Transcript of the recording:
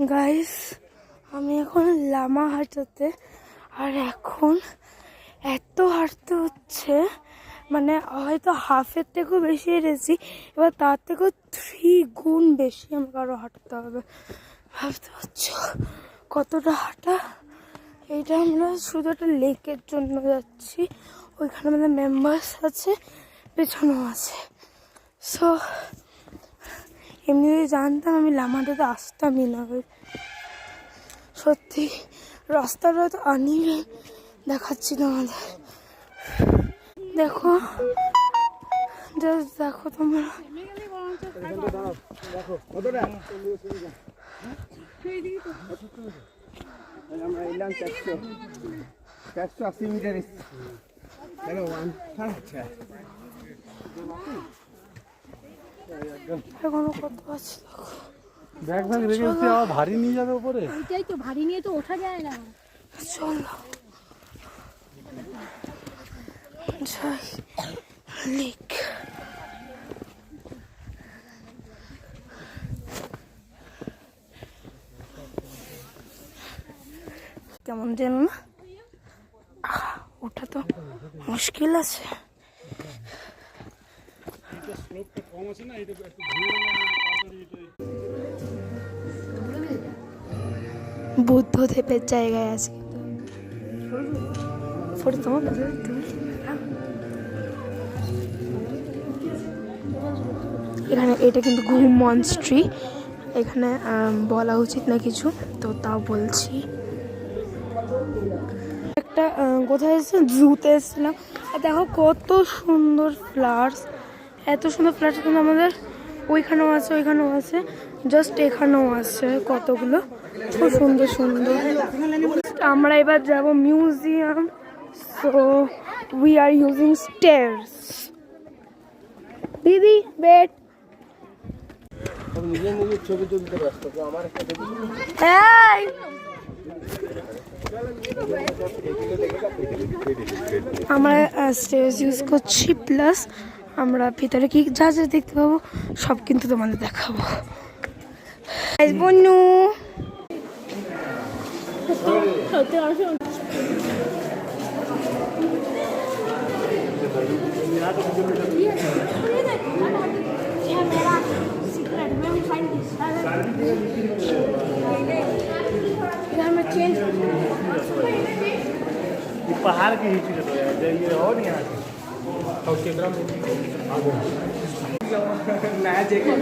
Guys আমি এখন লামা হাঁটাতে, আর এখন এত হাঁটতে হচ্ছে, মানে হয়তো হাফের থেকেও বেশি হেঁটেছি, এবার তার থেকেও 3 গুণ বেশি আমাকে আরও হাঁটতে হবে। ভাবতে পারছো কতটা হাঁটা। এইটা আমরা শুধু একটা লেকের জন্য যাচ্ছি, ওইখানে আমাদের মেম্বার্স আছে, পেছনেও আছে। সো এমনি যদি জানতাম আমি লামাটাতে আসতামই না। সত্যি রাস্তাটা তো আনিয়ে দেখাচ্ছি তোমাদের, দেখো জাস্ট দেখো তোমরা। আমরা এলাম 480 মিটার। এখনো কত আছে দেখো। ব্যাগ ব্যাগ রেখে এসে আবার ভারী নিয়ে যাবে উপরে। ওইটাই তো, ভারী নিয়ে তো ওঠা যায় না। চলো যাই লেক। কেমন যেন না, ওটা তো মুশকিল আছে। বুদ্ধদেবের জায়গায় আছে ফটো তোমার তুমি। এখানে এটা কিন্তু ঘুম মনস্ট্রি, এখানে বলা উচিত না কিছু, তো তাও বলছি। একটা কোথায় এসেছে, জুতে এসেছিলাম, আর দেখো কত সুন্দর ফ্লাওয়ার্স, এত সুন্দর ফ্লাওয়ার্স কিন্তু আমাদের ওইখানেও আছে, ওইখানেও আছে, জাস্ট এখানেও আছে কতগুলো, খুব সুন্দর সুন্দর। আমরা এবার যাব museum, so we are using stairs. দিদি বেট ছবি তুলতে ব্যস্ত তো আমার একটা আমরা স্টেজ ইউজ করছি, প্লাস আমরা ভিতরে কি যা যা দেখতে পাবো সব কিন্তু তোমাদের দেখাবো। বনু पहाड़ के नीचे और यहाँ नया जैकेट